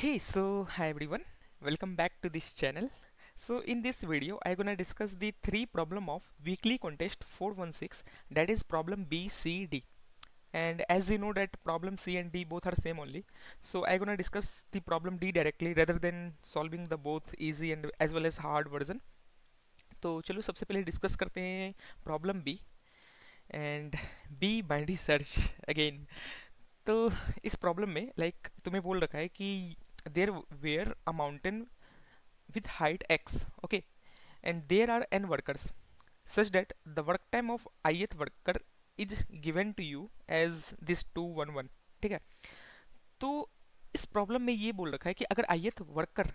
Hey, so hi everyone, welcome back to this channel. So in this video, I'm gonna discuss the three problem of weekly contest 416, that is problem B, C, D. And as you know that problem C and D both are same only, so I'm gonna discuss the problem D directly rather than solving the both easy and as well as hard version. तो चलो सबसे पहले discuss करते हैं problem B and B binary search again. तो इस problem में तुम्हें बोल रखा है कि there were a mountain with height x, okay, and there are n workers such that the work time of ith worker is given to you as this 211. ठीक है. तो इस प्रॉब्लम में ये बोल रखा है कि अगर ith वर्कर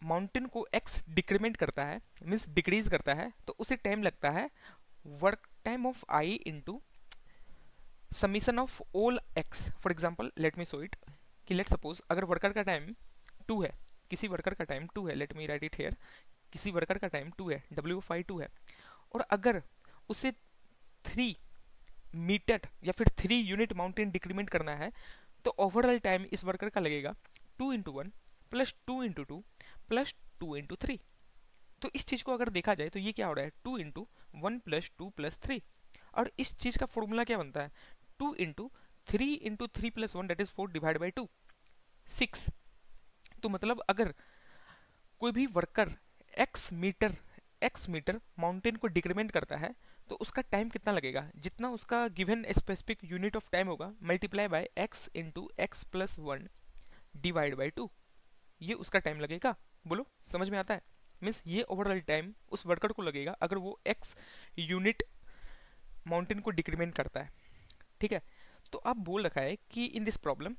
माउंटेन को x डिक्रीमेंट करता है, मीन्स डिक्रीज करता है, तो उसे टाइम लगता है work time of i into summation of all x. For example let me show it कि लेट सपोज अगर वर्कर का टाइम 2 है, किसी वर्कर का टाइम 2 है, late me write it here, किसी वर्कर का टाइम 2 है, W5 2 है, और अगर उसे 3 मीटर या फिर 3 यूनिट माउंटेन डिक्रीमेंट करना है, तो ओवरऑल टाइम इस वर्कर का लगेगा 2 into 1 plus 2 into 2 plus 2 into 3. तो इस चीज को अगर देखा जाए तो ये क्या हो रहा है, 2 इंटू 1 प्लस 2 प्लस 3. और इस चीज का फॉर्मूला क्या बनता है, 2 into 3 into 3 plus 1 that is 4 divide by 2, 6. तो मतलब अगर कोई भी वर्कर एक्स मीटर माउंटेन को डिक्रीमेंट करता है, तो उसका टाइम कितना लगेगा, जितना उसका given specific unit of time होगा multiply by x into x plus 1 divide by 2, ये उसका टाइम लगेगा. बोलो समझ में आता है. मीन्स ये ओवरऑल टाइम उस वर्कर को लगेगा अगर वो एक्स यूनिट माउंटेन को डिक्रीमेंट करता है. ठीक है. तो अब बोल रखा है कि इन दिस प्रॉब्लम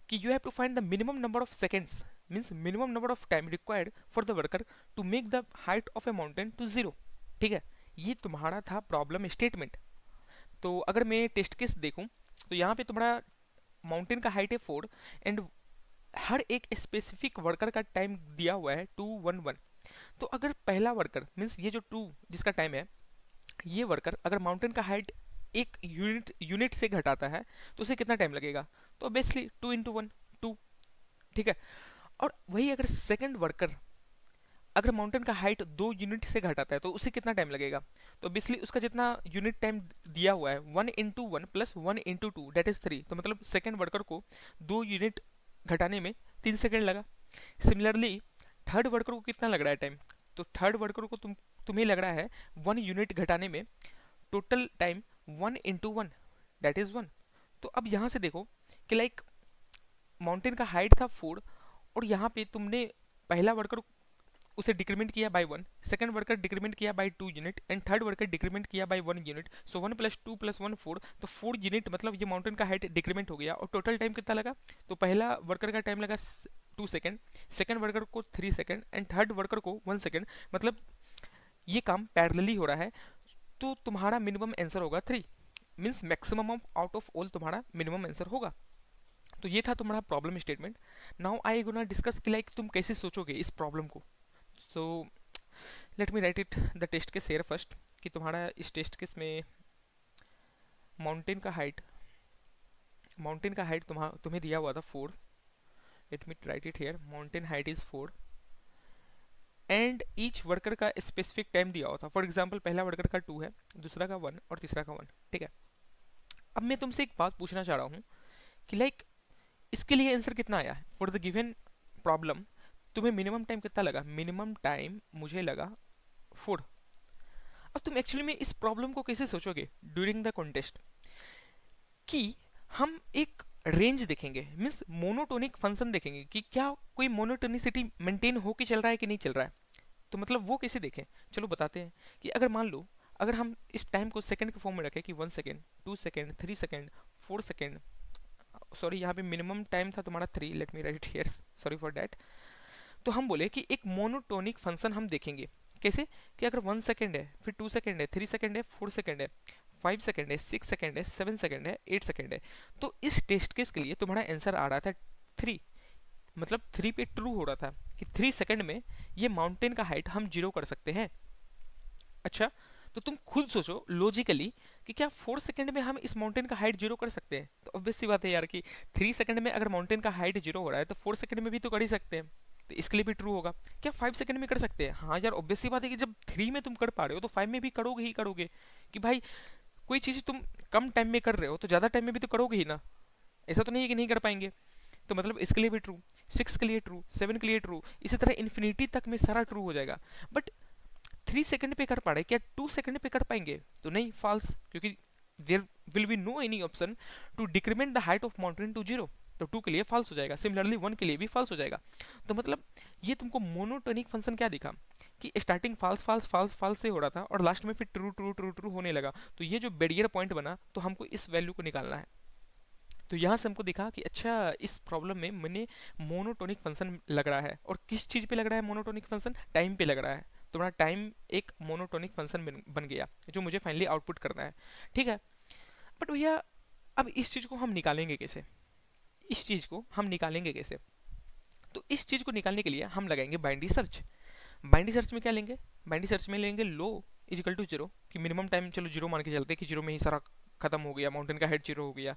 कि you have to find the minimum number of seconds, means minimum number of time required for the worker to make the height of a mountain to zero. ठीक है. ये तुम्हारा था प्रॉब्लम स्टेटमेंट. तो अगर मैं test case देखूं तो यहाँ पे तुम्हारा माउंटेन का हाइट है 4 एंड हर एक स्पेसिफिक वर्कर का टाइम दिया हुआ है 211. तो अगर पहला वर्कर मीन्स ये जो 2 जिसका टाइम है, ये वर्कर अगर माउंटेन का हाइट एक यूनिट से घटाता है तो उसे कितना टाइम लगेगा, तो ऑब्वियसली 2 इंटू 1 2. ठीक है. और वही अगर सेकंड वर्कर अगर माउंटेन का हाइट 2 यूनिट से घटाता है तो उसे कितना टाइम लगेगा, तो ऑब्वियसली उसका जितना यूनिट टाइम दिया हुआ है 1 into 1 plus 1 into 2 that is 3. तो मतलब सेकंड वर्कर को 2 यूनिट घटाने में 3 सेकेंड लगा. सिमिलरली थर्ड वर्कर को कितना लग रहा है टाइम, तो थर्ड वर्कर को तुम्हें लग रहा है 1 यूनिट घटाने में total time 1 into 1 that is 1. तो अब यहाँ से देखो कि माउंटेन का हाइट था 4 और यहाँ पे तुमने पहला वर्कर उसे डिक्रीमेंट किया बाय 1, सेकंड वर्कर डिक्रीमेंट किया by 2 unit and third worker decrement किया by 1 unit. So 1 plus 2 plus 1 4, तो 4 यूनिट मतलब ये माउंटेन का हाइट डिक्रीमेंट हो गया. और टोटल टाइम कितना लगा, तो पहला वर्कर का टाइम लगा 2 सेकेंड, सेकंड वर्कर को 3 सेकेंड एंड थर्ड वर्कर को 1 सेकेंड. मतलब ये काम पैरेलली हो रहा है. तो तुम्हारा मिनिमम आंसर होगा 3, means maximum of out of all तुम्हारा मिनिमम आंसर होगा. तो ये था तुम्हारा problem statement. Now I gonna discuss कि तुम कैसे सोचोगे इस प्रॉब्लम को. So let me write it the test case here first कि तुम्हारा इस टेस्ट केस में माउंटेन का हाइट तुम्हें दिया हुआ था 4. Let me write it here, mountain height is 4 and each worker का स्पेसिफिक टाइम दिया हुआ था. फॉर एग्जाम्पल पहला वर्कर का 2 है, दूसरा का 1 और तीसरा का 1. ठीक है. अब मैं तुमसे एक बात पूछना चाह रहा हूँ कि इसके लिए आंसर कितना आया फॉर द गिवन प्रॉब्लम. तुम्हें मिनिमम टाइम कितना लगा, मिनिमम टाइम मुझे लगा 4. अब तुम एक्चुअली में इस प्रॉब्लम को कैसे सोचोगे ड्यूरिंग द कॉन्टेस्ट कि हम एक रेंज देखेंगे, मीन्स मोनोटोनिक फंक्शन देखेंगे कि क्या कोई मोनोटोनिसिटी मेंटेन होके चल रहा है कि नहीं चल रहा है. तो मतलब वो कैसे देखें, चलो बताते हैं कि अगर मान लो अगर हम इस टाइम को सेकंड के फॉर्म में रखें कि 1 second 2 second 3 second 4 second, sorry यहाँ पे मिनिमम टाइम था तुम्हारा 3, late me right here, sorry for that. तो हम बोले कि एक मोनोटोनिक फंक्शन हम देखेंगे कैसे कि अगर 1 सेकेंड है, फिर 2 सेकेंड है, 3 सेकेंड है, 4 सेकेंड है, 5 सेकेंड है, 6 सेकेंड है, 7 सेकेंड है, 8 सेकेंड है. तो इस टेस्ट केस के लिए तुम्हारा आंसर आ रहा था 3, मतलब 3 पे ट्रू हो रहा था कि 3 सेकेंड में ये माउंटेन का हाइट हम जीरो कर सकते हैं. अच्छा, तो तुम खुद सोचो लॉजिकली कि क्या 4 सेकंड में हम इस माउंटेन का हाइट जीरो कर सकते हैं? तो ऑब्वियस सी बात है यार कि 3 सेकंड में अगर माउंटेन का हाइट जीरो हो रहा है तो 4 सेकंड में भी तो कर ही सकते हैं। तो इसके लिए भी ट्रू होगा। क्या 5 सेकंड में कर सकते हैं? हाँ यार, ऑब्वियस सी बात है कि जब 3 में तुम कर पा रहे हो तो 5 में भी करोगे ही करोगे। कि भाई कोई चीज़ तुम कम टाइम में कर रहे हो तो ज़्यादा टाइम में भी तो करोगे ही ना। ऐसा तो नहीं है कि नहीं कर पाएंगे। तो मतलब इसके लिए भी ट्रू, 6 के लिए ट्रू, 7 के लिए ट्रू, इसी तरह इन्फिनिटी तक में सारा ट्रू हो जाएगा। बट 3 सेकंड पे कर पा रहे, क्या 2 सेकंड पे कर पाएंगे? तो नहीं, फॉल्स, क्योंकि there will be no any option to decrement the height of mountain to zero. तो 2 के लिए फॉल्स हो जाएगा। सिमिलरली 1 के लिए भी फॉल्स हो जाएगा। तो मतलब ये तुमको मोनोटोनिक फंक्शन क्या दिखा कि starting false false false false से हो रहा था और लास्ट में फिर ट्रू ट्रू ट्रू ट्रू होने लगा। तो ये जो बैरियर पॉइंट बना, तो हमको इस वैल्यू को निकालना है। तो यहाँ से हमको दिखा कि अच्छा, इस प्रॉब्लम में मैंने मोनोटोनिक फंक्शन लग रहा है। और किस चीज़ पे लग रहा है मोनोटोनिक फंक्शन? टाइम पे लग रहा है। तुम्हारा टाइम एक मोनोटोनिक फंक्शन बन गया जो मुझे फाइनली आउटपुट करना है। ठीक है। बट भैया अब इस चीज़ को हम निकालेंगे कैसे? इस चीज़ को हम निकालेंगे कैसे? तो इस चीज़ को निकालने के लिए हम लगाएंगे बाइनरी सर्च। बाइनरी सर्च में क्या लेंगे? बाइनरी सर्च में लेंगे लो इजिकल टू जीरो, कि मिनिमम टाइम चलो जीरो मान के चलते हैं कि जीरो में ही सारा खत्म हो गया, माउंटेन का हाइट जीरो हो गया।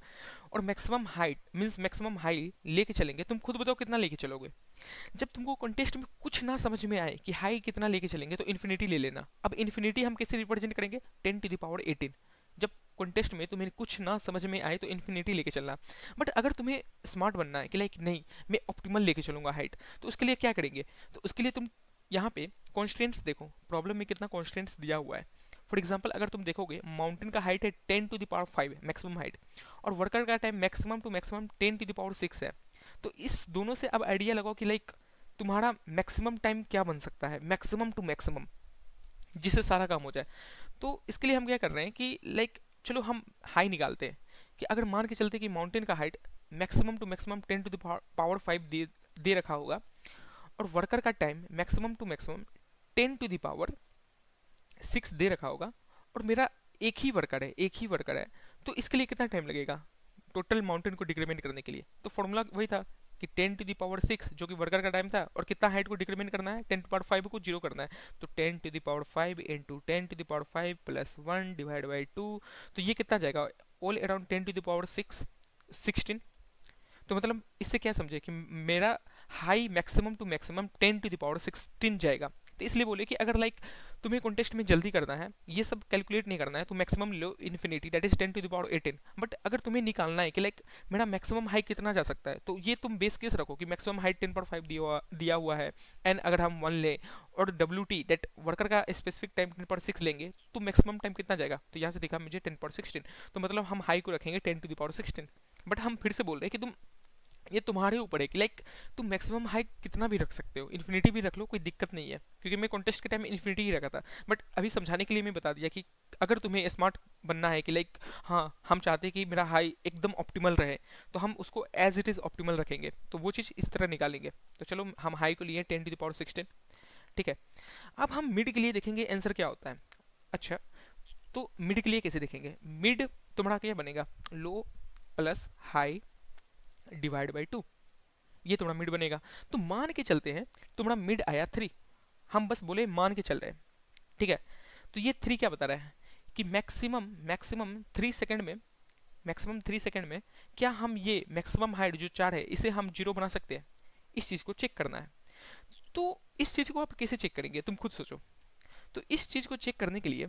और maximum height means maximum high लेके चलेंगे। तुम खुद बताओ कितना लेके चलोगे? जब तुमको कॉन्टेस्ट में कुछ ना समझ में आए कि हाई कितना लेके चलेंगे तो इन्फिनिटी ले लेना। अब इन्फिनिटी हम कैसे रिप्रेजेंट करेंगे? 10⁻18। जब कॉन्टेस्ट में तुम्हें कुछ ना समझ में आए तो इन्फिनिटी लेके चलना। बट अगर तुम्हें स्मार्ट बनना है कि लाइक नहीं, मैं ऑप्टिमल लेके चलूंगा हाइट, तो उसके लिए क्या करेंगे? तो उसके लिए तुम यहाँ पे कॉन्स्टेंट्स देखो, प्रॉब्लम में कितना कॉन्स्टेंट्स दिया हुआ है। फॉर एग्जाम्पल अगर तुम देखोगे माउंटेन का हाइट है 10⁻5 मैक्सिमम हाइट, और वर्कर का टाइम मैक्सिमम टू मैक्सिमम 10⁻6 है। तो इस दोनों से अब आइडिया लगाओ कि लाइक तुम्हारा मैक्सिमम टाइम क्या बन सकता है, मैक्सिमम टू मैक्सिमम, जिससे सारा काम हो जाए। तो इसके लिए हम क्या कर रहे हैं कि लाइक चलो हम हाई निकालते हैं। कि अगर मान के चलते कि माउंटेन का हाइट मैक्सिमम टू मैक्सिमम 10⁻5 दे रखा होगा, और वर्कर का टाइम मैक्सिमम टू मैक्सिमम 10⁻6 दे रखा होगा, और मेरा एक ही वर्कर है, तो इसके लिए कितना टाइम लगेगा टोटल माउंटेन को डिक्रीमेंट करने के लिए? तो फॉर्मूला वही था कि 10�6 जो कि वर्कर का टाइम था, और कितना हाइट को डिक्रीमेंट करना है? 10⁻5 को जीरो करना है। तो 10⁻5 इंटू 10⁻5 प्लस 1 डिवाइड बाई 2, तो ये कितना जाएगा? All around 10⁻6 16। तो मतलब इससे क्या समझे कि मेरा हाई मैक्सिमम टू मैक्सिमम 10⁻16 जाएगा। तो इसलिए बोले कि अगर लाइक तुम्हें कॉन्टेस्ट में जल्दी करना है, ये सब कैलकुलेट नहीं करना है, तो maximum low infinity that is 10⁻18। But अगर तुम्हें निकालना है कि लाइक मेरा मैक्सिमम हाइट कितना जा सकता है, तो ये तुम बेस केस रखो कि मैक्सिमम हाइट 10/5 दिया हुआ है। एंड अगर हम 1 लें और WT दैट वर्कर का स्पेसिफिक टाइम 10/6 लेंगे, तो मैक्सिमम टाइम कितना जाएगा? तो यहाँ से दिखा मुझे 10/16। तो मतलब हम हाई को रखेंगे 10⁻16। बट हम फिर से बोल रहे हैं कि तुम, ये तुम्हारे ऊपर है कि लाइक तुम मैक्सिमम हाइट कितना भी रख सकते हो, इन्फिनिटी भी रख लो, कोई दिक्कत नहीं है। क्योंकि मैं कॉन्टेस्ट के टाइम में इन्फिनिटी ही रखा था। बट अभी समझाने के लिए मैं बता दिया कि अगर तुम्हें स्मार्ट बनना है कि लाइक हाँ हम चाहते हैं कि मेरा हाई एकदम ऑप्टिमल रहे, तो हम उसको एज इट इज़ ऑप्टिमल रखेंगे, तो वो चीज़ इस तरह निकालेंगे। तो चलो हम हाई को लिए 10⁻16। ठीक है। अब हम मिड के लिए देखेंगे आंसर क्या होता है। अच्छा, तो मिड के लिए कैसे देखेंगे? मिड तुम्हारा क्या बनेगा? लो प्लस हाई डिवाइड बाई 2, ये तुम्हारा मिड बनेगा। तो मान के चलते हैं तुम्हारा मिड आया 3। हम बस बोले मान के चल रहे हैं। ठीक है। तो ये 3 क्या बता रहा है कि मैक्सिमम मैक्सिमम 3 सेकंड में, मैक्सिमम 3 सेकंड में क्या हम ये मैक्सिमम हाइट जो 4 है इसे हम जीरो बना सकते हैं? इस चीज़ को चेक करना है। तो इस चीज़ को आप कैसे चेक करेंगे? तुम खुद सोचो। तो इस चीज़ को चेक करने के लिए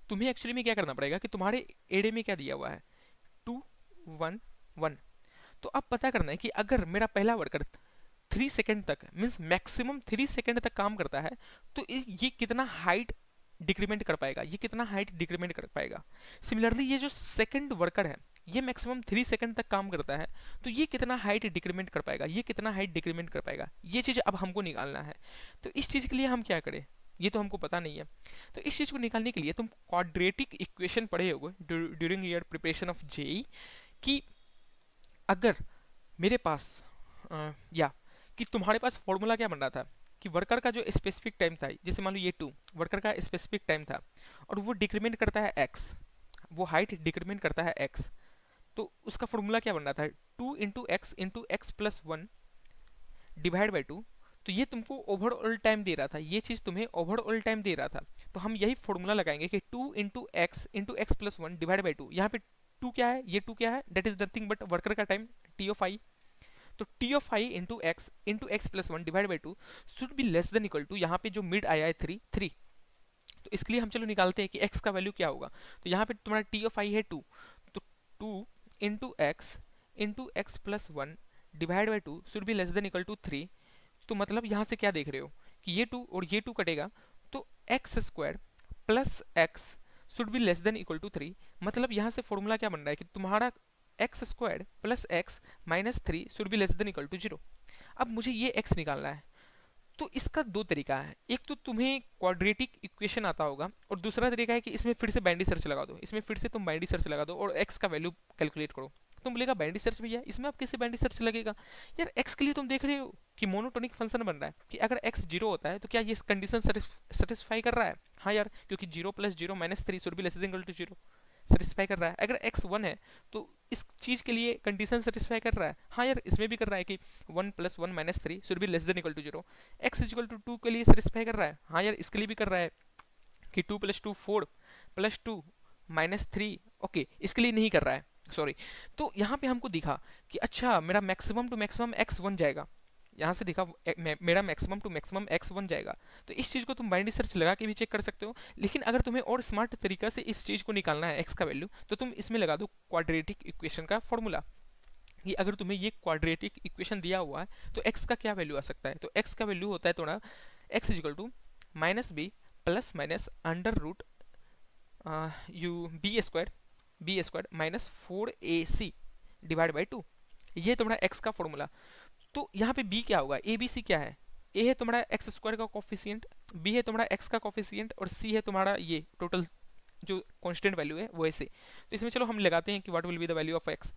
तुम्हें एक्चुअली में क्या करना पड़ेगा कि तुम्हारे एडे में क्या दिया हुआ है? 2 1 1। तो अब पता करना है कि अगर मेरा पहला वर्कर 3 सेकंड तक मीन्स मैक्सिमम 3 सेकंड तक काम करता है, तो ये कितना हाइट डिक्रीमेंट कर पाएगा, ये कितना हाइट डिक्रीमेंट कर पाएगा। सिमिलरली ये जो सेकंड वर्कर है, ये मैक्सिमम 3 सेकंड तक काम करता है, तो ये कितना हाइट डिक्रीमेंट कर पाएगा, ये कितना हाइट डिक्रीमेंट कर पाएगा। ये चीज़ अब हमको निकालना है। तो इस चीज़ के लिए हम क्या करें, ये तो हमको पता नहीं है। तो इस चीज़ को निकालने के लिए तुम क्वाड्रेटिक इक्वेशन पढ़े होगे during your preparation of JEE, कि अगर मेरे पास या कि तुम्हारे पास फॉर्मूला क्या बन रहा था कि वर्कर का जो स्पेसिफिक टाइम था, जैसे मान लो ये 2 वर्कर का स्पेसिफिक टाइम था, और वो डिक्रीमेंट करता है x, वो हाइट डिक्रीमेंट करता है x। तो उसका फॉर्मूला क्या बन रहा था? 2 into x plus 1 divide by 2। तो ये तुमको ओवरऑल टाइम दे रहा था, ये चीज़ तुम्हें ओवरऑल टाइम दे रहा था। तो हम यही फॉर्मूला लगाएंगे कि 2 into x plus one divide by two. यहाँ पे टू क्या है, ये टू क्या है, that is nothing but worker का टाइम, टी ऑफ आई। तो T of I into x plus one divide by two should be less than equal to, यहाँ पे जो मिड आया है 3। तो इसके लिए हम चलो निकालते हैं कि x का वैल्यू क्या होगा। तो यहाँ पे तुम्हारा टी ऑफ आई है 2, तो 2 into x plus one divide by two should be less than equal to 3। तो मतलब यहाँ से क्या देख रहे हो कि ये 2 और ये 2 कटेगा, तो X square plus X should be less than equal to 3। मतलब यहाँ से फॉर्मूला क्या बन रहा है कि तुम्हारा X square plus X minus 3 should be less than equal to 0। अब मुझे ये x निकालना है। तो इसका दो तरीका है, एक तो तुम्हें क्वाड्रेटिक इक्वेशन आता होगा, और दूसरा तरीका है कि इसमें फिर से बाइनरी सर्च लगा दो, इसमें फिर से तुम बाइनरी सर्च लगा दो और x का वैल्यू कैलकुलेट करो। तुम बोलेगा बाइनरी सर्च भैया, इसमें आप कैसे बाइनरी सर्च लगेगा यार, x के लिए तुम देख रहे हो कि मोनोटोनिक फंक्शन बन रहा है कि अगर x 0 होता है तो क्या ये कंडीशन सेटिस्फाई कर रहा है, हाँ यार, क्योंकि 0 plus 0 minus 3 should be less than equal to 0 satisfy कर रहा है। अगर x 1 है तो इस चीज के लिए कंडीशन सेटिस्फाई कर रहा है, हाँ यार, इसमें भी कर रहा है कि 1 plus 1 minus 3 should be less than equal to 0। x equal to 2 के लिए सेटिस्फाई कर रहा है, हाँ यार, इसके लिए भी कर रहा है कि 2 प्लस 2 4 प्लस 2 माइनस 3, ओके, इसके लिए नहीं कर रहा है, सॉरी। तो यहाँ पे हमको दिखा कि अच्छा मेरा मैक्सिमम टू मैक्सिमम x 1 जाएगा, यहाँ से दिखा मेरा मैक्सिमम टू मैक्सिमम x 1 जाएगा। तो इस चीज़ को तुम बाइनरी सर्च लगा के भी चेक कर सकते हो, लेकिन अगर तुम्हें और स्मार्ट तरीका से इस चीज़ को निकालना है x का वैल्यू, तो तुम इसमें लगा दो क्वाड्रेटिक इक्वेशन का फॉर्मूला। कि अगर तुम्हें ये क्वाड्रेटिक इक्वेशन दिया हुआ है तो x का क्या वैल्यू आ सकता है, तो x का वैल्यू होता है थोड़ा x equal to minus B plus minus under root you B square minus 4ac divide by 2। ये तुम्हारा x का फॉर्मूला। तो यहाँ पे b क्या होगा, ए बी सी क्या है, a है तुम्हारा एक्स स्क्वायर का कोफिशिएंट, b है तुम्हारा x का कोफिशिएंट, और c है तुम्हारा ये टोटल जो कांस्टेंट वैल्यू है वो ऐसे। तो इसमें चलो हम लगाते हैं कि what will be the value of x।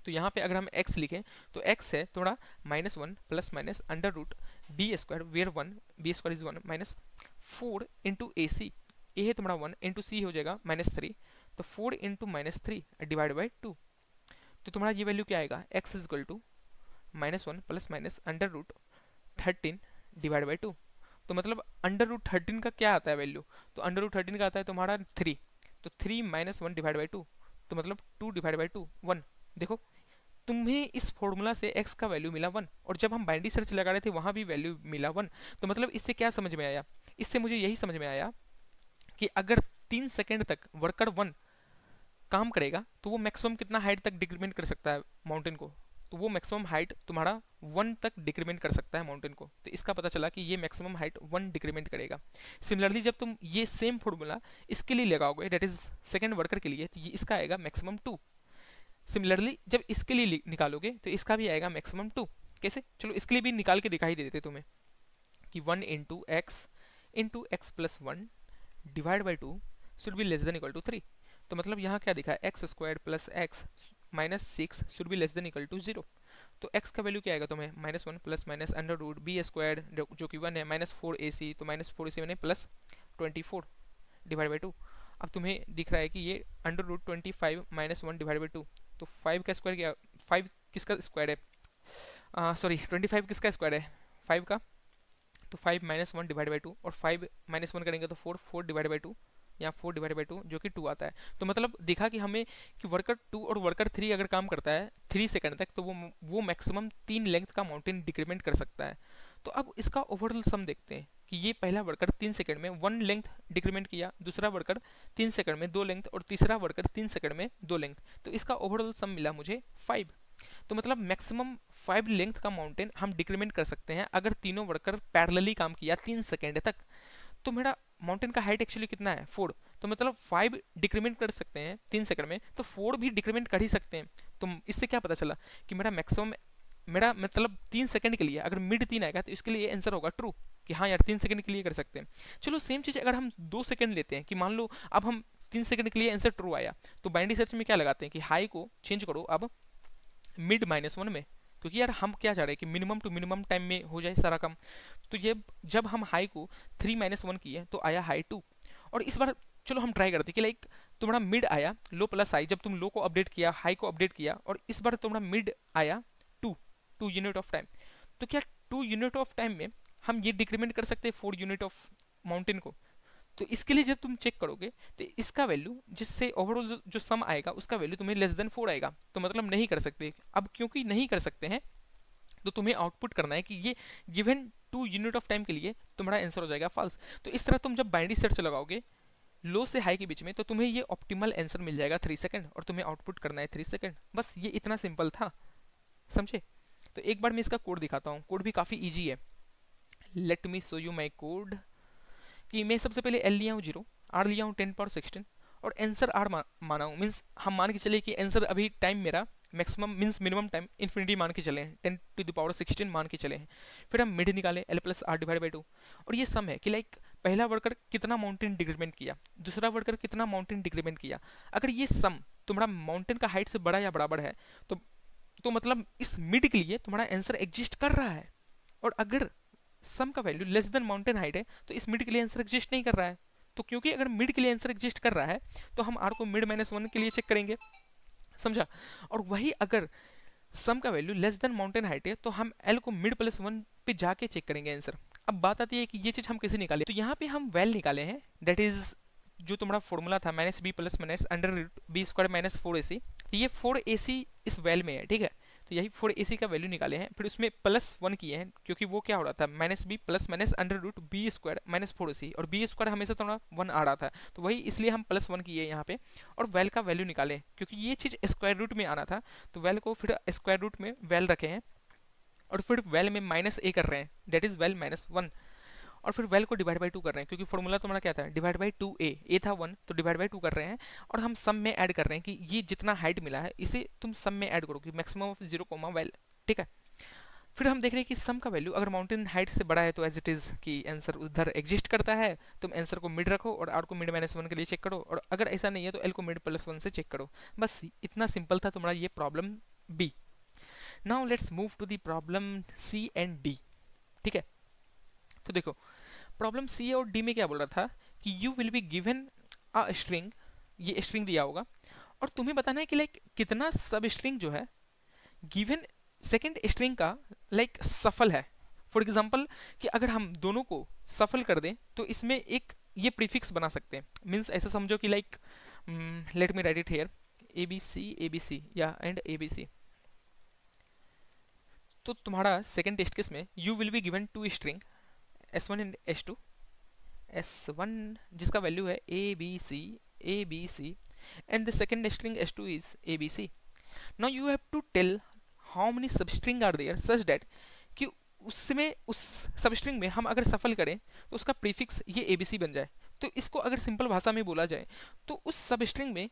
तो यहाँ पे अगर हम x लिखें तो x है थोड़ा -1 plus minus under root B square where 1 b square is 1 minus 4 into a c, a है तुम्हारा 1 इंटू सी हो जाएगा -3, तो 4 इंटू -3 डिवाइड बाई 2। तो तुम्हारा ये वैल्यू क्या आएगा, x is equal to -1 plus minus under root 13 divide by 2। तो मतलब अंडर रूट 13 का क्या आता है वैल्यू, तो अंडर रूट 13 का आता है तुम्हारा 3, तो 3 माइनस 1 डिवाइड बाई 2, तो मतलब 2 डिवाइड बाई 2 1। देखो तुम्हें इस फॉर्मूला से x का वैल्यू मिला 1, और जब हम बाइनरी सर्च लगा रहे थे वहां भी वैल्यू मिला 1। तो मतलब इससे क्या समझ में आया, इससे मुझे यही समझ में आया कि अगर 3 सेकेंड तक वर्कर 1 काम करेगा तो वो मैक्सिमम कितना हाइट तक डिक्रीमेंट कर सकता है माउंटेन को, तो वो मैक्सिमम हाइट तुम्हारा 1 तक डिक्रीमेंट कर सकता है माउंटेन को। तो इसका पता चला कि ये मैक्सिमम हाइट 1 डिक्रीमेंट करेगा। सिमिलरली जब तुम ये सेम फॉर्मूला इसके लिए लगाओगे, डेट इज सेकेंड वर्कर के लिए, तो ये इसका आएगा मैक्सिमम 2। सिमिलरली जब इसके लिए निकालोगे तो इसका भी आएगा मैक्सिमम 2। कैसे, चलो इसके लिए भी निकाल के दिखाई दे देते तुम्हें कि 1 into x plus 1 divide by 2 should be less than equal to 3। तो मतलब यहाँ क्या दिखा है, X square plus X minus 6 should be less than equal to 0। तो x का वैल्यू क्या आएगा तुम्हें, -1 plus minus under root B square जो कि 1 है माइनस 4ac, तो माइनस 4ac मैंने प्लस 24 डिवाइड बाई 2। अब तुम्हें दिख रहा है कि ये under root 25 minus 1 divide by 2, तो 5 का स्क्वायर क्या, 5 किसका स्क्वायर है, सॉरी 25 किसका स्क्वायर है 5 का, तो 5 माइनस 1 डिवाइड बाई 2, और 5 माइनस 1 करेंगे तो 4 डिवाइड बाई 2, या 4 डिवाइड बाई 2 जो कि 2 आता है। तो मतलब देखा कि हमें कि वर्कर 2 और वर्कर 3 अगर काम करता है 3 सेकंड तक, तो वो मैक्सिमम 3 लेंथ का माउंटेन डिक्रीमेंट कर सकता है। तो अब इसका ओवरऑल सम देखते हैं कि ये पहला वर्कर 3 सेकंड में 1 लेंथ डिक्रीमेंट किया, दूसरा वर्कर 3 सेकंड में 2 लेंथ, और तीसरा वर्कर 3 सेकंड में 2 लेंथ। तो इसका ओवरऑल सम मिला मुझे 5। तो मतलब मैक्सिमम 5 लेंथ का माउंटेन हम डिक्रीमेंट कर सकते हैं अगर तीनों वर्कर पैरेलली काम किया 3 सेकंड तक। तो मेरा माउंटेन का हाइट एक्चुअली कितना है 4, तो मतलब 5 डिक्रीमेंट कर सकते हैं 3 सेकंड में, तो 4 भी डिक्रीमेंट कर ही सकते हैं। तो इससे क्या पता चला कि मेरा मैक्सिमम, मेरा मतलब 3 सेकंड के लिए अगर मिड 3 आएगा तो इसके लिए आंसर होगा ट्रू, कि हाँ यार 3 सेकंड के लिए कर सकते हैं। चलो सेम चीज़ अगर हम 2 सेकंड लेते हैं, कि मान लो अब हम 3 सेकंड के लिए आंसर ट्रू आया, तो बाइनरी सर्च में क्या लगाते हैं कि हाई को चेंज करो अब मिड -1 में, क्योंकि यार हम क्या चाह रहे हैं कि मिनिमम टू मिनिमम टाइम में हो जाए सारा काम। तो ये जब हम हाई को 3 - 1 किए तो आया हाई 2। और इस बार चलो हम ट्राई करते हैं कि लाइक तुम्हारा मिड आया लो प्लस हाई, जब तुम लो को अपडेट किया हाई को अपडेट किया, और इस बार तुम्हारा मिड आया 2 यूनिट ऑफ टाइम। तो क्या 2 यूनिट ऑफ टाइम में हम ये डिक्रीमेंट कर सकते हैं 4 यूनिट ऑफ माउंटेन को। तो इसके लिए जब तुम चेक करोगे तो इसका वैल्यू जिससे ओवरऑल जो सम आएगा उसका वैल्यू तुम्हें लेस देन 4 आएगा, तो मतलब नहीं कर सकते। अब क्योंकि नहीं कर सकते हैं तो तुम्हें आउटपुट करना है कि ये गिवन 2 यूनिट ऑफ टाइम के लिए तुम्हारा आंसर हो जाएगा फॉल्स। तो इस तरह तुम जब बाइनरी सर्च लगाओगे लो से हाई के बीच में तो तुम्हें ये ऑप्टिमल आंसर मिल जाएगा 3 सेकंड, और तुम्हें आउटपुट करना है 3 सेकंड। बस ये इतना सिंपल था, समझे? तो एक बार मैं इसका कोड दिखाता हूँ, कोड भी काफ़ी ईजी है। Let me show you my code. कि मैं सबसे पहले एल लिया हूँ 0, आर लिया हूँ 10^16 और आंसर आर माना हूँ। मीन्स हम मान के चले कि आंसर अभी टाइम मेरा maximum means minimum time infinity मान के चले हैं, 10^16 मान के चले हैं। फिर हम मिड निकाले L+R/2 और ये सम है कि लाइक पहला वर्कर कितना माउंटेन डिक्रीमेंट किया, दूसरा वर्कर कितना माउंटेन डिक्रीमेंट किया। अगर ये सम तुम्हारा माउंटेन का हाइट से बड़ा या बराबर है तो मतलब इस मिड के लिए तुम्हारा आंसर एग्जिस्ट कर रहा है। और अगर सम का value less than mountain height है तो इस मिड के लिए आंसर एग्जिस्ट नहीं कर रहा है। तो क्योंकि अगर मिड के लिए आंसर एग्जिस्ट कर रहा है तो हम आर को मिड -1 के लिए चेक करेंगे, समझा? और वही अगर सम का value less than mountain height है तो हम एल को मिड +1 पे जाके चेक करेंगे आंसर। अब बात आती है कि ये चीज हम कैसे निकाले। तो यहाँ पे हम वैल निकाले हैं, दैट इज जो तुम्हारा फॉर्मूला था -b + -√b² - 4ac। तो ये 4ac इस वैल में है, ठीक है? तो यही 4ac का वैल्यू निकाले हैं, फिर उसमें +1 किए हैं क्योंकि वो क्या हो रहा था -b + -√b² - 4ac, और b² हमेशा थोड़ा 1 आ रहा था तो वही इसलिए हम +1 किए यहाँ पे। और वैल का वैल्यू निकाले क्योंकि ये चीज़ स्क्वायर रूट में आना था तो वैल को फिर स्क्वायर रूट में वैल रखे हैं और फिर वैल में -a कर रहे हैं, दैट इज वैल -1। और फिर वैल को डिवाइड बाई 2 कर रहे हैं क्योंकि फॉर्मूला तुम्हारा क्या था, डिवाइड बाई 2a, a था 1 तो डिवाइड बाई 2 कर रहे हैं। और हम सम में ऐड कर रहे हैं कि ये जितना हाइट मिला है इसे तुम सम में ऐड करो कि मैक्सिमम ऑफ 0, वैल, ठीक है? फिर हम देख रहे हैं कि सम का वैल्यू अगर माउंटेन हाइट से बड़ा है तो एज इट इज कि आंसर उधर एग्जिस्ट करता है, तुम आंसर को मिड रखो और आर को मिड -1 के लिए चेक करो, और अगर ऐसा नहीं है तो एल को मिड +1 से चेक करो। बस इतना सिंपल था तुम्हारा ये problem B. Now let's move to the problem C and D, ठीक है? तो देखो प्रॉब्लम सी और डी में क्या बोल रहा था कि you will be given a string, ये स्ट्रिंग दिया होगा और तुम्हें बताना है कि लाइक कितना सब स्ट्रिंग जो है गिवन सेकेंड स्ट्रिंग का लाइक सफल है। फॉर एग्जाम्पल कि अगर हम दोनों को सफल कर दें तो इसमें एक ये प्रीफिक्स बना सकते हैं। मीन्स ऐसा समझो कि like let me write it here ABC या एंड ABC। तो तुम्हारा सेकेंड टेस्ट केस में you will be given 2 string S1 and S2, S1 जिसका वैल्यू है ABC and the second string S2 is ABC। Now you have to tell how many substring are there such that कि उसमें उस substring में हम अगर सफल करें तो उसका प्रीफिक्स ये ABC बन जाए। तो इसको अगर सिंपल भाषा में बोला जाए तो उस सबस्ट्रिंग में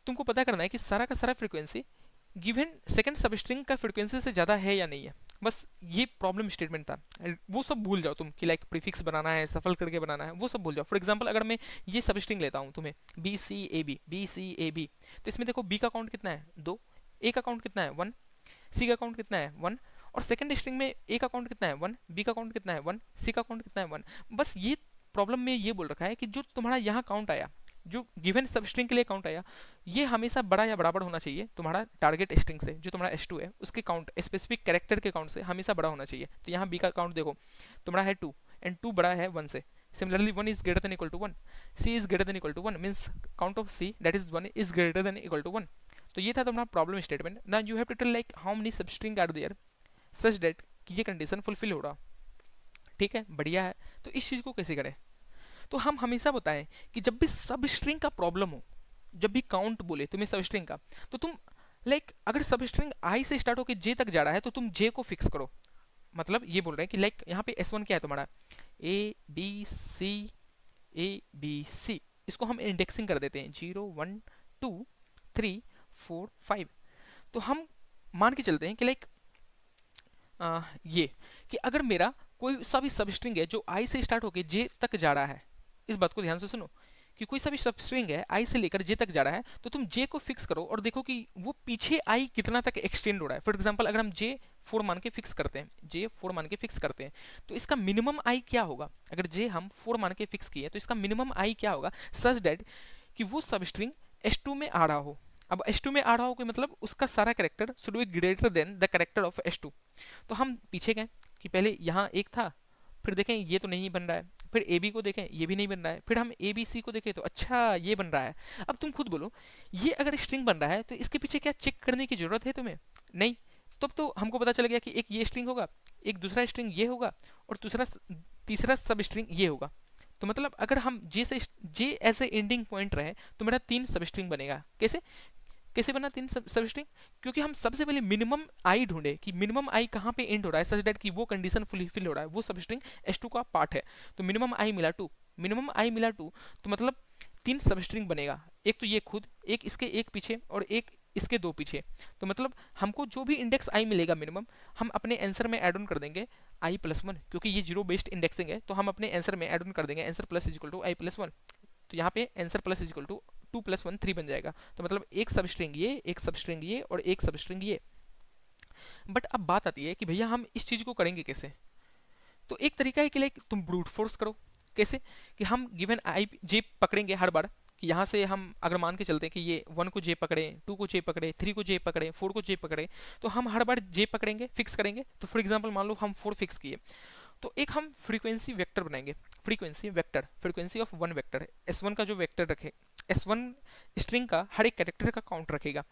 तुमको पता करना है कि सारा का सारा फ्रीक्वेंसी गिवन सेकंड सबस्ट्रिंग का फ्रीक्वेंसी से ज़्यादा है या नहीं है। बस ये प्रॉब्लम स्टेटमेंट था, वो सब भूल जाओ तुम कि लाइक प्रीफिक्स बनाना है, सफल करके बनाना है, वो सब भूल जाओ। फॉर एग्जांपल अगर मैं ये सबस्ट्रिंग लेता हूँ तुम्हें BCAB, तो इसमें देखो B का काउंट कितना है 2, A का काउंट कितना है 1, C का काउंट कितना है 1, और सेकंड स्ट्रिंग में A का काउंट कितना है 1, B का काउंट कितना है 1, C का काउंट कितना है 1। बस ये प्रॉब्लम में ये बोल रखा है कि जो तुम्हारा यहाँ काउंट आया, जो गिवन सबस्ट्रिंग के लिए काउंट आया, ये हमेशा बड़ा या बराबर होना चाहिए तुम्हारा टारगेट स्ट्रिंग से, जो तुम्हारा S2 है उसके काउंट स्पेसिफिक कैरेक्टर के काउंट से हमेशा बड़ा होना चाहिए। तो यहाँ B का काउंट देखो तुम्हारा है 2 एंड 2 बड़ा है 1 से। Similarly 1 is greater than equal to 1, C is greater than equal to 1, means count of C that is 1 is greater than equal to 1। तो ये था तुम्हारा problem statement. Now you have to tell like how many substring are there such that कि ये condition fulfil हो रहा। ठीक है, बढ़िया है। तो इस चीज़ को कैसे करें? तो हम हमेशा बताएं कि जब भी सब स्ट्रिंग का प्रॉब्लम हो, जब भी काउंट बोले तुम्हें सब स्ट्रिंग का, तो तुम लाइक अगर सब स्ट्रिंग I से स्टार्ट होकर J तक जा रहा है तो तुम J को फिक्स करो। मतलब ये बोल रहे हैं कि लाइक यहाँ पे S1 क्या है तुम्हारा ABC, इसको हम इंडेक्सिंग कर देते हैं 0 1 2 3 4 5। तो हम मान के चलते हैं कि लाइक ये कि अगर मेरा कोई सा भी सब स्ट्रिंग है जो I से स्टार्ट होकर J तक जा रहा है, इस बात को ध्यान से सुनो कि कोई सा भी सब स्ट्रिंग है I से लेकर J तक जा रहा है, तो तुम J को फिक्स करो और देखो कि वो पीछे I कितना तक एक्सटेंड हो रहा है। फॉर एग्जांपल अगर हम J4 मान के फिक्स करते हैं, J4 मान के फिक्स करते हैं, तो इसका मिनिमम I क्या होगा? अगर J हम 4 मान के फिक्स किए तो इसका मिनिमम I क्या होगा सच दैट कि वो सब स्ट्रिंग S2 में आ रहा हो। अब H2 में आ रहा हो कोई, मतलब उसका सारा character should be greater than the character of H2। तो हम पीछे गए कि पहले यहाँ एक था, फिर देखें ये तो नहीं बन रहा है, फिर ए बी को देखें ये भी नहीं बन रहा है, फिर हम ए बी सी को देखें तो अच्छा ये बन रहा है। अब तुम खुद बोलो, ये अगर स्ट्रिंग बन रहा है तो इसके पीछे क्या चेक करने की जरूरत है तुम्हें? नहीं। तब तो हमको पता चल गया कि एक ये स्ट्रिंग होगा, एक दूसरा स्ट्रिंग ये होगा, और दूसरा तीसरा सब स्ट्रिंग ये होगा। तो मतलब अगर हम जे एज ए एंडिंग पॉइंट रहे तो मेरा 3 सब स्ट्रिंग बनेगा। कैसे कैसे बना 3 सब स्ट्रिंग? क्योंकि हम सबसे पहले मिनिमम आई ढूंढे कि मिनिमम आई कहाँ पे एंड हो रहा है, सच दैट कि वो कंडीशन फुलफिल हो रहा है, वो सब स्ट्रिंग H2 का पार्ट है। तो मिनिमम आई मिला 2, मिनिमम आई मिला 2, तो मतलब 3 सब स्ट्रिंग बनेगा। एक तो ये खुद, एक इसके एक पीछे, और एक इसके 2 पीछे। तो मतलब हमको जो भी इंडेक्स आई मिलेगा मिनिमम, हम अपने आंसर में ऐड ऑन कर देंगे i+1, क्योंकि ये जीरो बेस्ड इंडेक्सिंग है, तो हम अपने आंसर में ऐड ऑन कर देंगे answer plus is equal to i+1। तो यहाँ पे answer plus is equal to 2 + 1 3 बन जाएगा। तो मतलब एक सब स्ट्रिंग ये, एक सब स्ट्रिंग ये, और एक सब स्ट्रिंग ये। बट अब बात आती है कि भैया हम इस चीज को करेंगे कैसे? तो एक तरीका है कि लाइक तुम ब्रूट फोर्स करो। कैसे? कि हम गिवन आई जे पकड़ेंगे हर बार, कि यहाँ से हम अगर मान के चलते हैं कि ये 1 को जे पकड़े, 2 को जे पकड़े, 3 को जे पकड़े, 4 को जे पकड़े, तो हम हर बार जे पकड़ेंगे, फिक्स करेंगे। तो फॉर एग्जाम्पल मान लो हम 4 फिक्स किए, तो एक हम फ्रीक्वेंसी वेक्टर बनाएंगे। Frequency vector, frequency of 1 vector, S1 का जो वेक्टर रखे, S1 स्ट्रिंग का हर एक कैरेक्टर का काउंट रखेगा।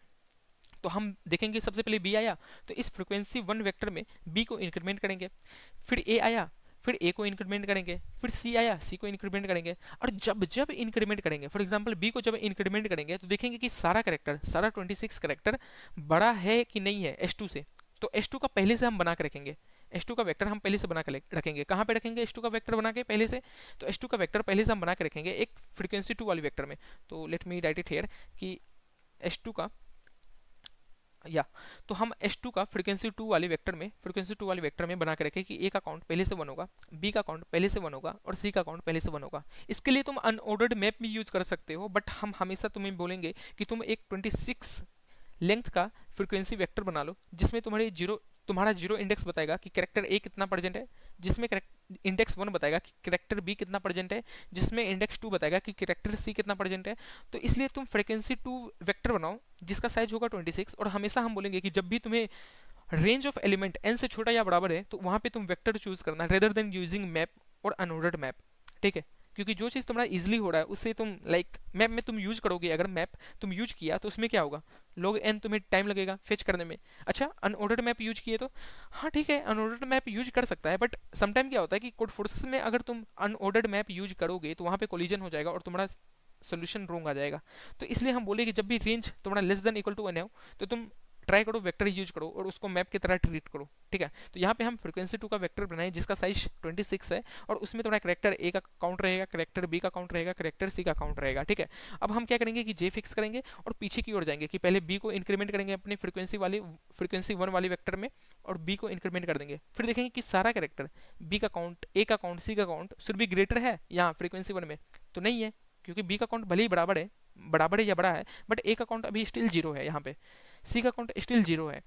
तो हम देखेंगे सबसे पहले बी आया, तो इस फ्रीक्वेंसी 1 वेक्टर में बी को इंक्रीमेंट करेंगे। फिर ए आया, फिर ए को इंक्रीमेंट करेंगे। फिर सी आया, सी को इंक्रीमेंट करेंगे। और जब जब इंक्रीमेंट करेंगे, फॉर एग्जांपल बी को जब इंक्रीमेंट करेंगे, तो देखेंगे कि सारा कैरेक्टर, सारा 26 कैरेक्टर बड़ा है कि नहीं है S2 से। तो S2 का पहले से हम बना के रखेंगे, S2 का वेक्टर हम पहले से बना के रखेंगे। कहाँ पे रखेंगे S2 का वेक्टर बना के पहले से? तो S2 का वेक्टर पहले से हम बना के रखेंगे एक फ्रीक्वेंसी 2 वाली वेक्टर में। तो late me write it here कि S2 का, या तो हम H2 का फ्रीक्वेंसी 2 वाले वेक्टर में, फ्रीक्वेंसी 2 वाले वेक्टर में बना के रखें कि A का काउंट पहले से 1 होगा, B का काउंट पहले से 1 होगा, और C का काउंट पहले से 1 होगा। इसके लिए तुम अनऑर्डर्ड मैप भी यूज कर सकते हो, बट हम हमेशा तुम्हें बोलेंगे कि तुम एक 26 लेंथ का फ्रीक्वेंसी वेक्टर बना लो, जिसमें तुम्हारा जीरो इंडेक्स बताएगा कि कैरेक्टर ए कितना प्रेजेंट है, जिसमें इंडेक्स 1 बताएगा कि कैरेक्टर बी कितना प्रेजेंट है, जिसमें इंडेक्स 2 बताएगा कि कैरेक्टर सी कितना प्रेजेंट है। तो इसलिए तुम फ्रीक्वेंसी 2 वेक्टर बनाओ जिसका साइज होगा 26, और हमेशा हम बोलेंगे कि जब भी तुम्हें रेंज ऑफ एलिमेंट n से छोटा या बराबर है, तो वहां पे तुम वेक्टर चूज करना रेदर देन यूजिंग मैप और अनऑर्डर्ड मैप। ठीक है? क्योंकि जो चीज़ तुम्हारा इजिली हो रहा है उससे तुम मैप में तुम यूज करोगे, अगर मैप तुम यूज किया तो उसमें क्या होगा, लोग n तुम्हें टाइम लगेगा फेच करने में। अच्छा, अनऑर्डर्ड मैप यूज किए तो हाँ ठीक है, अनऑर्डर्ड मैप यूज कर सकता है, बट समटाइम क्या होता है कि कोड फोर्सेस में अगर तुम अनऑर्डर्ड मैप यूज करोगे तो वहाँ पे कोलिजन हो जाएगा और तुम्हारा सोल्यूशन रोंग आ जाएगा। तो इसलिए हम बोले कि जब भी रेंज तुम्हारा less than equal to n हो, तो तुम ट्राई करो वेक्टर यूज करो और उसको मैप की तरह ट्रीट करो। ठीक है? तो यहाँ पे हम फ्रीक्वेंसी 2 का वेक्टर बनाए जिसका साइज 26 है, और उसमें तुम्हारा कैरेक्टर ए का काउंट रहेगा, कैरेक्टर बी का काउंट रहेगा, कैरेक्टर सी का काउंट रहेगा। ठीक है? अब हम क्या करेंगे कि जे फिक्स करेंगे और पीछे की ओर जाएंगे कि पहले बी को इंक्रीमेंट करेंगे अपने फ्रीक्वेंसी 1 वाली वेक्टर में, और बी को इंक्रीमेंट कर देंगे। फिर देखेंगे कि सारा कैरेक्टर बी का काउंट, ए का काउंट, सी का काउंट शुड बी ग्रेटर है यहाँ फ्रीक्वेंसी 1 में, तो नहीं है, क्योंकि बी का काउंट भले ही बराबर है या बड़ा है, बट ए का काउंट अभी स्टिल 0 है, यहाँ पे सी का काउंट स्टिल 0 है।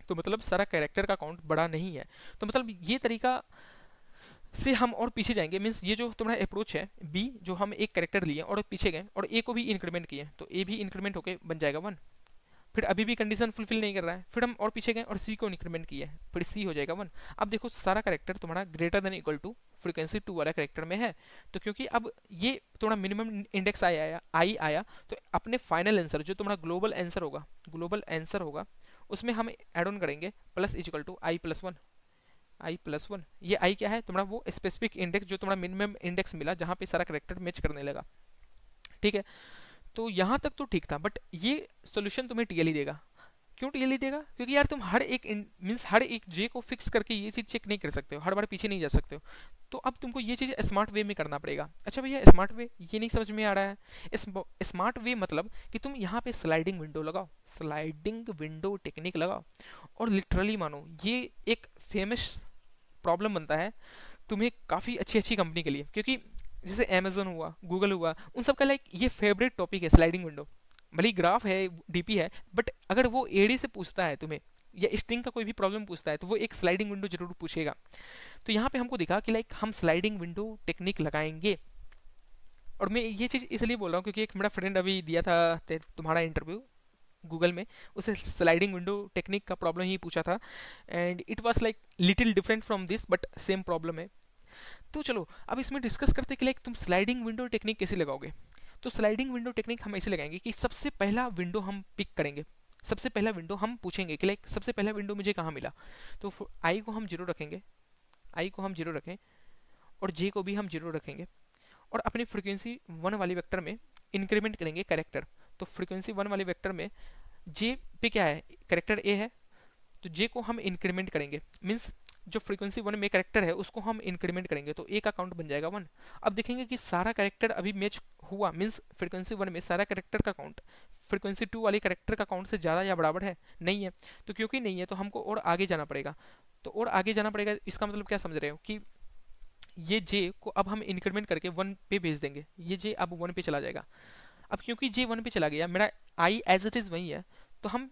तो मतलब सारा कैरेक्टर का काउंट बड़ा नहीं है। तो मतलब ये तरीका से हम और पीछे जाएंगे, मीन्स ये जो तुम्हारा अप्रोच है बी, जो हम एक कैरेक्टर लिए और पीछे गए और ए को भी इंक्रीमेंट किए, तो ए भी इंक्रीमेंट होके बन जाएगा 1। फिर अभी भी कंडीशन फुलफिल नहीं कर रहा है, फिर हम और पीछे गए और सी को इंक्रीमेंट किया, फिर सी हो जाएगा 1। अब देखो सारा कैरेक्टर तुम्हारा greater than equal to frequency 2 वाला कैरेक्टर में है। तो क्योंकि अब ये तुम्हारा मिनिमम इंडेक्स आई आया, तो अपने फाइनल आंसर जो तुम्हारा ग्लोबल आंसर होगा उसमें हम ऐड ऑन करेंगे प्लस इक्वल टू i+1। ये आई क्या है? तुम्हारा वो स्पेसिफिक इंडेक्स जो तुम्हारा मिनिमम इंडेक्स मिला जहाँ पे सारा कैरेक्टर मैच करने लगा। ठीक है? तो यहाँ तक तो ठीक था, बट ये सोल्यूशन तुम्हें टीएलई देगा। क्यों टीएलई देगा? क्योंकि यार तुम हर एक जे को फिक्स करके ये चीज़ चेक नहीं कर सकते हो, हर बार पीछे नहीं जा सकते हो। तो अब तुमको ये चीज़ स्मार्ट वे में करना पड़ेगा। अच्छा भैया, स्मार्ट वे ये नहीं समझ में आ रहा है। स्मार्ट वे मतलब कि तुम यहाँ पे स्लाइडिंग विंडो लगाओ, स्लाइडिंग विंडो टेक्निक लगाओ, और लिटरली मानो ये एक फेमस प्रॉब्लम बनता है तुम्हें काफ़ी अच्छी कंपनी के लिए, क्योंकि जैसे अमेजोन हुआ, गूगल हुआ, उन सब का ये फेवरेट टॉपिक है स्लाइडिंग विंडो। भले ग्राफ है, डीपी है, बट अगर वो एडी से पूछता है तुम्हें या स्ट्रिंग का कोई भी प्रॉब्लम पूछता है तो वो एक स्लाइडिंग विंडो जरूर पूछेगा। तो यहाँ पे हमको दिखा कि हम स्लाइडिंग विंडो टेक्निक लगाएंगे। और मैं ये चीज़ इसलिए बोल रहा हूँ क्योंकि एक मेरा फ्रेंड अभी दिया था तुम्हारा इंटरव्यू, गूगल में, उसे स्लाइडिंग विंडो टेक्निक का प्रॉब्लम ही पूछा था, and it was like little different from this but same problem है। तो चलो अब इसमें डिस्कस करते हैं कि लाइक तुम स्लाइडिंग विंडो टेक्निक कैसे लगाओगे। तो स्लाइडिंग विंडो टेक्निक हम ऐसे लगाएंगे कि सबसे पहला विंडो हम पिक करेंगे, सबसे पहला विंडो हम पूछेंगे कि लाइक सबसे पहला विंडो मुझे कहाँ मिला। तो आई को हम जीरो रखेंगे, आई को हम जीरो रखें और जे को भी हम जीरो रखेंगे, और अपनी फ्रीक्वेंसी वन वाली वेक्टर में इंक्रीमेंट करेंगे कैरेक्टर। तो फ्रीक्वेंसी वन वाले वेक्टर में जे पे क्या है, कैरेक्टर ए है, तो जे को हम इंक्रीमेंट करेंगे, मीन्स जो फ्रीक्वेंसी वन में कैरेक्टर है उसको हम इंक्रीमेंट करेंगे, तो ए का काउंट बन जाएगा वन। अब देखेंगे कि सारा कैरेक्टर अभी मैच हुआ, मीन्स फ्रीक्वेंसी वन में सारा कैरेक्टर का काउंट फ्रीक्वेंसी टू वाले कैरेक्टर का काउंट से ज़्यादा या बराबर है, नहीं है। तो क्योंकि नहीं है तो हमको और आगे जाना पड़ेगा। तो और आगे जाना पड़ेगा, इसका मतलब क्या समझ रहे हो कि ये जे को अब हम इंक्रीमेंट करके वन पे भेज देंगे, ये जे अब वन पे चला जाएगा। अब क्योंकि जे वन पे चला गया, मेरा आई एज इट इज़ वही है, तो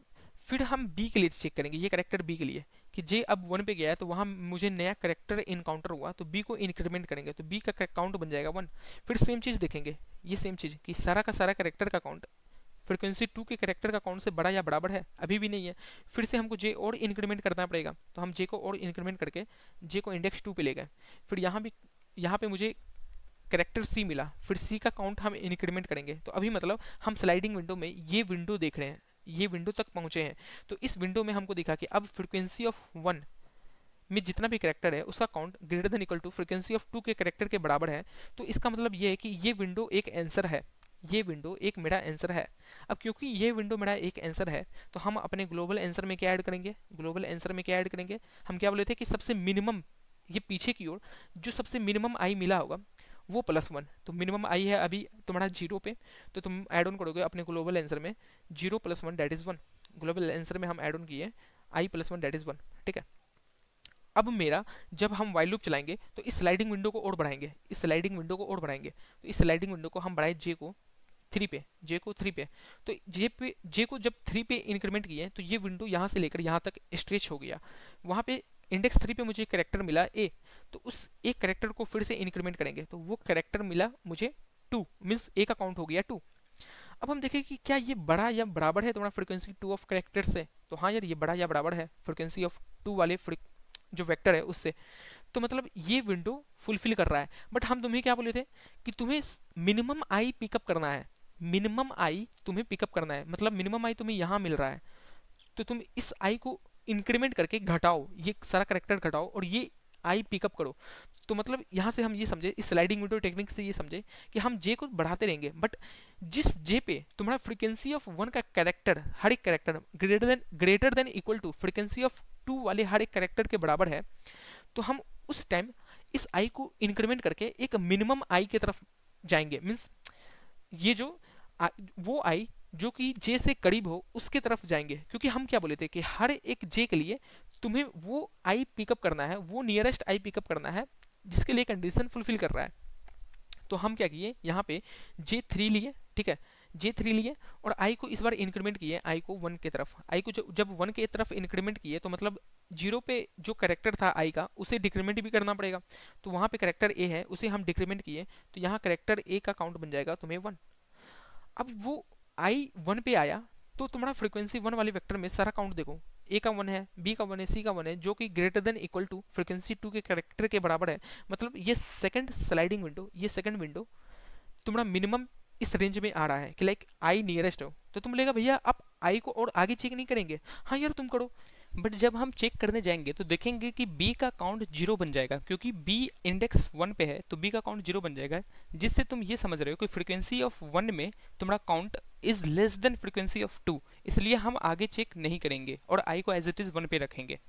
फिर हम बी के लिए चेक करेंगे, ये करेक्टर बी के लिए कि जे अब वन पे गया है तो वहाँ मुझे नया करेक्टर इनकाउंटर हुआ, तो बी को इंक्रीमेंट करेंगे तो बी का काउंट बन जाएगा वन। फिर सेम चीज़ देखेंगे, ये सेम चीज़ कि सारा का सारा करेक्टर का काउंट फ्रीक्वेंसी टू के करेक्टर का काउंट से बड़ा या बराबर है, अभी भी नहीं है। फिर से हमको जे और इंक्रीमेंट करना पड़ेगा, तो हम जे को और इंक्रीमेंट करके जे को इंडेक्स टू पे ले गए। फिर यहाँ पे मुझे करेक्टर सी मिला, फिर सी का काउंट हम इंक्रीमेंट करेंगे। तो अभी मतलब हम स्लाइडिंग विंडो में ये विंडो देख रहे हैं, ये विंडो तक पहुंचे हैं। तो इस विंडो में हमको दिखा कि अब फ्रीक्वेंसी ऑफ वन में जितना भी करेक्टर है उसका count greater than equal to frequency of two के करेक्टर के बराबर है। तो इसका मतलब ये है कि ये विंडो एक आंसर है, ये विंडो एक मेरा आंसर है। अब क्योंकि ये विंडो मेरा एक आंसर है तो हम अपने ग्लोबल आंसर में क्या ऐड करेंगे, ग्लोबल आंसर में क्या ऐड करेंगे, हम क्या बोले थे कि सबसे मिनिमम, ये पीछे की ओर जो सबसे मिनिमम आई मिला होगा वो प्लस वन। तो मिनिमम आई है अभी तुम्हारा जीरो पे, तो तुम ऐड ऑन करोगे अपने ग्लोबल आंसर में zero plus one that is one. Global answer में हम ऐड ऑन किए I plus one that is one, ठीक है। अब मेरा जब हम वाइल लूप चलाएंगे तो इस स्लाइडिंग विंडो को और बढ़ाएंगे, इस स्लाइडिंग विंडो को और बढ़ाएंगे। तो इस स्लाइडिंग विंडो को हम बढ़ाए जे को थ्री पे, जे को थ्री पे। तो जे को जब थ्री पे इंक्रीमेंट किए तो ये विंडो यहाँ से लेकर यहाँ तक स्ट्रेच हो गया। वहाँ पे इंडेक्स थ्री पे मुझे करेक्टर मिला ए, तो उस एक करेक्टर को फिर से इंक्रीमेंट करेंगे तो वो करेक्टर मिला मुझे टू, मीन्स ए का काउंट हो गया टू। अब हम देखें कि क्या ये बड़ा या बराबर है तुम्हारा फ्रीक्वेंसी टू ऑफ करेक्टर से। तो हाँ यार, ये बड़ा या बराबर है फ्रीक्वेंसी ऑफ टू वाले जो वेक्टर है उससे। तो मतलब ये विंडो फुलफिल कर रहा है। बट हम तुम्हें क्या बोले थे कि तुम्हें मिनिमम आई पिकअप करना है, मिनिमम आई तुम्हें पिकअप करना है, मतलब मिनिमम आई तुम्हें यहाँ मिल रहा है तो तुम इस आई को इंक्रीमेंट करके घटाओ, ये सारा करेक्टर घटाओ और ये आई पिकअप करो। तो मतलब यहाँ से हम ये समझे, इस स्लाइडिंग विंडो टेक्निक से ये समझे कि हम जे को बढ़ाते रहेंगे, बट जिस जे पे तुम्हारा फ्रीक्वेंसी ऑफ वन का कैरेक्टर, हर एक character greater than equal to frequency of two वाले हर एक कैरेक्टर के बराबर है, तो हम उस टाइम इस आई को इंक्रीमेंट करके एक मिनिमम आई की तरफ जाएंगे। मीन्स ये जो वो आई जो कि जे से करीब हो उसके तरफ जाएंगे, क्योंकि हम क्या बोले थे कि हर एक जे के लिए तुम्हें वो आई पिकअप करना है, वो नियरेस्ट आई पिकअप करना है जिसके लिए कंडीशन फुलफिल कर रहा है। तो हम क्या किए, यहाँ पे जे थ्री लिए, ठीक है, जे थ्री लिए और आई को इस बार इंक्रीमेंट किए, आई को वन की तरफ। आई को जब वन की तरफ इंक्रीमेंट किए तो मतलब जीरो पे जो करेक्टर था आई का उसे डिक्रीमेंट भी करना पड़ेगा। तो वहाँ पे करेक्टर ए है उसे हम डिक्रीमेंट किए, तो यहाँ करेक्टर ए का काउंट बन जाएगा तुम्हें वन। अब वो आई वन पे आया तो तुम्हारा फ्रीक्वेंसी वन वाले वेक्टर में सारा काउंट देखो, ए का वन है, बी का वन है, सी का वन है, जो कि greater than equal to frequency two के करेक्टर के बराबर है। मतलब ये सेकंड स्लाइडिंग विंडो, ये सेकंड विंडो तुम्हारा मिनिमम इस रेंज में आ रहा है कि लाइक आई नियरेस्ट हो। तो तुम लेगा भैया आप आई को और आगे चेक नहीं करेंगे, हाँ यार तुम करो। बट जब हम चेक करने जाएंगे तो देखेंगे कि बी का काउंट जीरो बन जाएगा, क्योंकि बी इंडेक्स वन पे है तो बी का काउंट जीरो बन जाएगा, जिससे तुम ये समझ रहे हो कि फ्रीक्वेंसी ऑफ वन में तुम्हारा count is less than frequency of two, इसलिए हम आगे चेक नहीं करेंगे और आई को एज इट इज वन पे रखेंगे।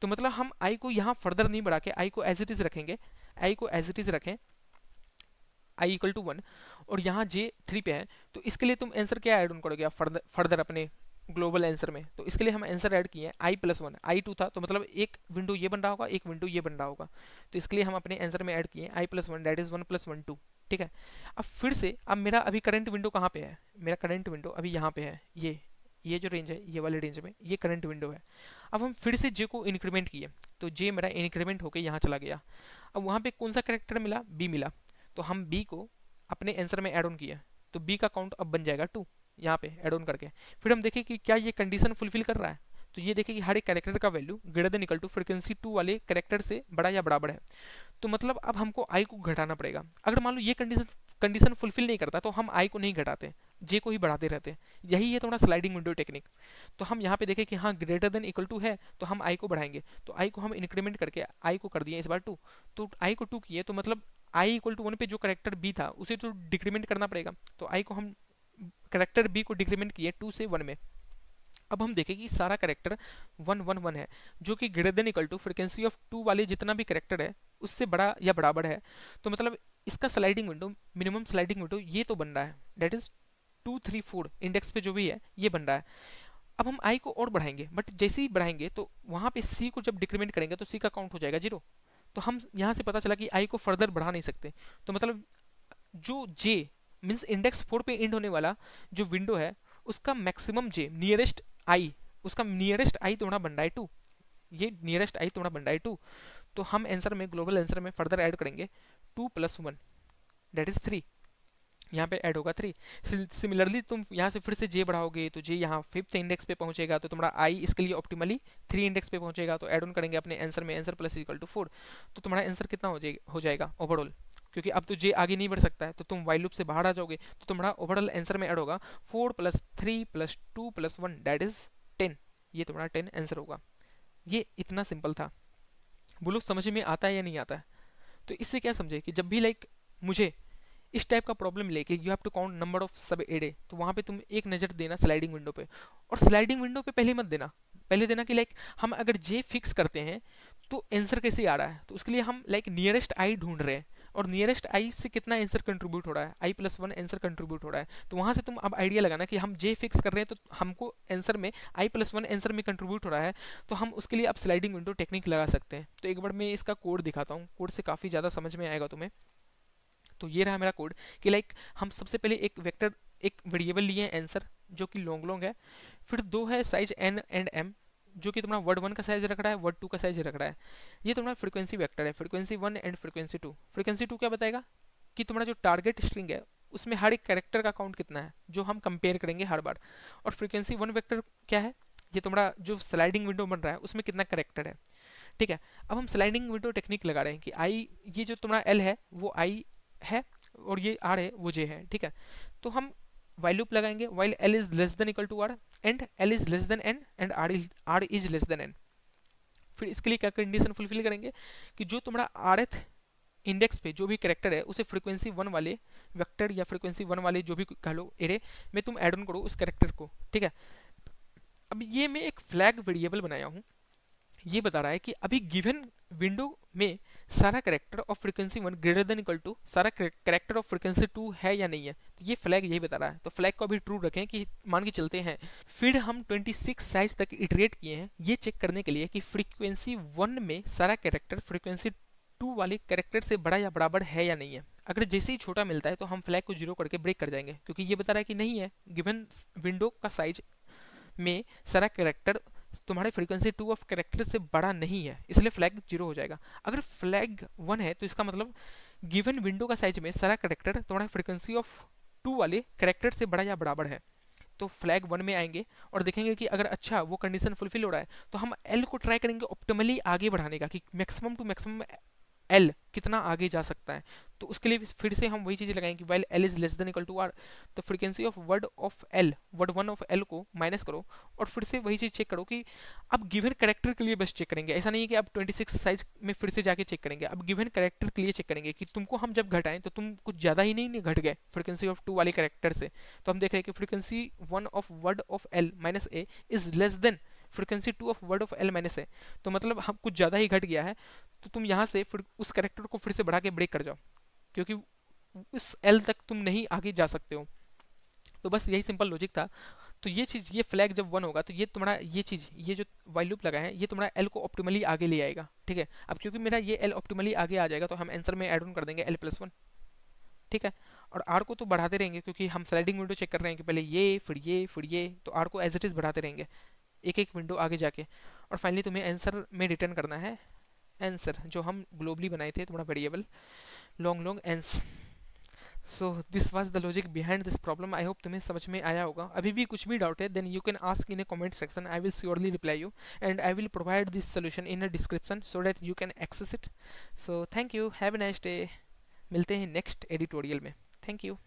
तो मतलब हम आई को यहाँ फर्दर नहीं बढ़ा के आई को एज इट इज रखेंगे, आई को एज इट इज रखें आई इक्वल टू वन, और यहाँ जे थ्री पे है। तो इसके लिए तुम आंसर क्या ऐड ऑन करोगे फर्दर अपने ग्लोबल आंसर में। तो इसके लिए हम आंसर ऐड किए I plus one, I to था तो मतलब एक विंडो ये बन रहा होगा, एक विंडो ये बन रहा होगा, तो इसके लिए हम अपने आंसर में ऐड किए I plus one that is one plus one two, ठीक है। अब फिर से अब मेरा अभी करंट विंडो कहाँ पे है, मेरा करंट विंडो अभी यहाँ पे है, ये जो रेंज है ये वाले रेंज में ये करंट विंडो है। अब हम फिर से जे को इंक्रीमेंट किए तो जे मेरा इंक्रीमेंट होकर यहाँ चला गया। अब वहाँ पे कौन सा करेक्टर मिला, बी मिला, तो हम बी को अपने आंसर में ऐड ऑन किया तो बी का काउंट अब बन जाएगा टू। यहाँ पे एड ऑन करके। फिर हम देखें कि क्या ये कंडीशन फुलफिल कर रहा है, तो ये देखें कि हर एक कैरेक्टर का value greater than equal to frequency 2 वाले कैरेक्टर से बड़ा या बराबर है। तो मतलब अब हमको आई को घटाना पड़ेगा। अगर मान लो ये कंडीशन फुलफिल नहीं करता तो हम आई को नहीं घटाते, जे को ही बढ़ाते रहते हैं। यही है थोड़ा स्लाइडिंग विंडो टेक्निक। तो हम यहाँ पे देखें कि हाँ ग्रेटर देन इक्वल टू है तो हम आई को बढ़ाएंगे, तो आई को हम इंक्रीमेंट करके आई को कर दिए इस बार 2, तो आई को 2 किए तो मतलब आई इक्वल टू 1 पे जो करेक्टर बी था उसे तो डिक्रीमेंट करना पड़ेगा, तो आई को हम करेक्टर बी को डिक्रीमेंट किए 2 से 1 में। अब हम देखें कि सारा करेक्टर 1 1 1 है, जो कि greater than equal to frequency of 2 वाले जितना भी करेक्टर है उससे बड़ा या बराबर है। तो मतलब इसका sliding window, minimum sliding window ये तो बन रहा है, डेट इज 2 3 4 इंडेक्स पे जो भी है ये बन रहा है। अब हम आई को और बढ़ाएंगे, बट जैसे ही बढ़ाएंगे तो वहां पे सी को जब डिक्रीमेंट करेंगे तो सी का काउंट हो जाएगा 0। तो हम यहाँ से पता चला कि आई को फर्दर बढ़ा नहीं सकते। तो मतलब जो जे मीन्स इंडेक्स 4 पे एंड होने वाला जो विंडो है उसका मैक्सिमम जे नियरेस्ट आई, उसका नियरेस्ट आई तुम्हारा बन रहा है 2, ये नियरेस्ट आई तुम्हारा बन रहा है 2। तो हम आंसर में, ग्लोबल आंसर में फर्दर ऐड करेंगे 2 + 1 दैट इज 3, यहाँ पे ऐड होगा 3। सिमिलरली तुम यहाँ से फिर से जे बढ़ाओगे तो जे यहाँ 5th इंडेक्स पे पहुंचेगा, तो तुम्हारा आई इसके लिए ऑप्टिमली 3 इंडेक्स पे पहुंचेगा, तो ऐड ऑन करेंगे अपने आंसर में, आंसर प्लस इक्वल टू 4। तो तुम्हारा आंसर कितना हो जाएगा ओवरऑल, क्योंकि अब तो जे आगे नहीं बढ़ सकता है तो तुम वाइल लूप से बाहर आ जाओगे, तो तुम्हारा ओवरऑल आंसर में ऐड होगा 4 + 3 + 2 + 1 दैट इज 10। ये तुम्हारा 10 आंसर होगा। ये इतना सिंपल था। बोलो समझ में आता है या नहीं आता है? तो इससे क्या समझे कि जब भी लाइक मुझे इस टाइप का प्रॉब्लम लेके you have to count number of subarray, तो वहां पे तुम एक नज़र देना स्लाइडिंग विंडो पे। और स्लाइडिंग विंडो पे पहले मत देना, पहले देना कि लाइक हम अगर जे फिक्स करते हैं तो आंसर कैसे आ रहा है, तो उसके लिए हम लाइक नियरेस्ट आई ढूंढ रहे हैं, और नियरेस्ट आई से कितना आंसर कंट्रीब्यूट हो रहा है, आई + 1 आंसर कंट्रीब्यूट हो रहा है। तो वहां से तुम अब आइडिया लगाना कि हम जे फिक्स कर रहे हैं तो हमको आंसर में आई + 1 आंसर में कंट्रीब्यूट हो रहा है, तो हम उसके लिए अब स्लाइडिंग विंडो टेक्निक लगा सकते हैं। तो एक बार मैं इसका कोड दिखाता हूँ, कोड से काफ़ी ज़्यादा समझ में आएगा तुम्हें। तो ये रहा मेरा कोड कि लाइक हम सबसे पहले एक वेक्टर, एक वेरिएबल लिए आंसर जो कि लॉन्ग लॉन्ग है, फिर 2 है साइज n एंड m जो कि तुम्हारा वर्ड 1 का साइज रख रहा है, वर्ड 2 का साइज रख रहा है। ये तुम्हारा फ्रीक्वेंसी वेक्टर है, फ्रीक्वेंसी 1 एंड फ्रीक्वेंसी 2। फ्रीक्वेंसी 2 क्या बताएगा कि तुम्हारा जो टारगेट स्ट्रिंग है उसमें हर एक कैरेक्टर का काउंट कितना है, जो हम कंपेयर करेंगे हर बार। और फ्रीक्वेंसी 1 वेक्टर क्या है, ये तुम्हारा जो स्लाइडिंग विंडो बन रहा है उसमें कितना कैरेक्टर है। ठीक है, अब हम स्लाइडिंग विंडो टेक्निक लगा रहे हैं कि आई, ये जो तुम्हारा एल है वो आई है और ये आर है वो जे है। ठीक है, तो हम वाइल लूप लगाएंगे while L is less than equal to R and L is less than N and R is less than N. फिर इसके लिए क्या कंडीशन फुलफिल करेंगे कि जो तुम्हारा rth इंडेक्स पे जो भी कैरेक्टर है उसे फ्रीक्वेंसी 1 वाले वेक्टर या फ्रीक्वेंसी 1 वाले जो भी कह लो एरे में तुम ऐड ऑन करो उस कैरेक्टर को। ठीक है, अब ये मैं एक फ्लैग वेरिएबल बनाया हूँ, ये बता रहा है कि अभी गिवन विंडो में सारा character of frequency 1 greater than equal to सारा कैरेक्टर ऑफ फ्रीक्वेंसी 2 है या नहीं है। तो ये फ्लैग यही बता रहा है, तो फ्लैग को अभी ट्रू रखें कि मान के चलते हैं। फिर हम 26 साइज तक इटरेट किए हैं ये चेक करने के लिए कि फ्रीक्वेंसी 1 में सारा कैरेक्टर फ्रीक्वेंसी 2 वाले कैरेक्टर से बड़ा या बराबर है या नहीं है। अगर जैसे ही छोटा मिलता है तो हम फ्लैग को 0 करके ब्रेक कर जाएंगे, क्योंकि ये बता रहा है कि नहीं है, गिवन विंडो का साइज में सारा कैरेक्टर तुम्हारे फ्रीक्वेंसी 2 ऑफ कैरेक्टर से बड़ा नहीं है, इसलिए फ्लैग 0 हो जाएगा। अगर फ्लैग 1 है तो इसका मतलब गिवन विंडो का साइज में सारा कैरेक्टर तुम्हारा फ्रीक्वेंसी ऑफ 2 वाले कैरेक्टर से बड़ा या बराबर है, तो फ्लैग 1 में आएंगे और देखेंगे कि अगर अच्छा वो कंडीशन फुलफिल हो रहा है तो हम एल को ट्राई करेंगे ऑप्टिमली आगे बढ़ाने का, कि मैक्सिमम टू मैक्सिमम एल कितना आगे जा सकता है। तो उसके लिए फिर से हम वही चीज़ लगाएंगे कि while L is less than equal to R, तो frequency of word of L, word 1 of L को माइनस करो और फिर से वही चीज़ चेक करो कि अब गिवन कैरेक्टर के लिए बस चेक करेंगे। ऐसा नहीं है कि अब 26 साइज में फिर से जाके चेक करेंगे, अब गिवन कैरेक्टर के लिए चेक करेंगे कि तुमको हम जब घटाएं तो तुम कुछ ज़्यादा ही नहीं घट गए फ्रीक्वेंसी ऑफ 2 वाले कैरेक्टर से। तो हम देख रहे हैं कि frequency 1 of word of L minus A is less than frequency 2 of word of L minus A, तो मतलब हम कुछ ज़्यादा ही घट गया है। तो तुम यहाँ से फिर उस कैरेक्टर को फिर से बढ़ा के ब्रेक कर जाओ, क्योंकि उस एल तक तुम नहीं आगे जा सकते हो। तो बस यही सिंपल लॉजिक था। तो ये चीज़, ये फ्लैग जब 1 होगा तो ये तुम्हारा ये चीज़, ये जो वाइल लूप लगा है ये तुम्हारा एल को ऑप्टिमली आगे ले आएगा। ठीक है, अब क्योंकि मेरा ये एल ऑप्टिमली आगे आ जाएगा तो हम आंसर में ऐड ऑन कर देंगे एल + 1। ठीक है, और आर को तो बढ़ाते रहेंगे क्योंकि हम स्लाइडिंग विंडो चेक कर रहे हैं कि पहले ये फिर ये फिर ये, तो आर को एज इट इज़ बढ़ाते रहेंगे एक एक विंडो आगे जाके। और फाइनली तुम्हें आंसर में रिटर्न करना है आंसर जो हम ग्लोबली बनाए थे तुम्हारा variable long long ans. So this was the logic behind this problem. I hope तुम्हें समझ में आया होगा। अभी भी कुछ भी डाउट है then you can ask in a comment section, I will surely reply you and I will provide this solution in a description so that you can access it. So thank you, have a nice day. मिलते हैं next editorial में। Thank you.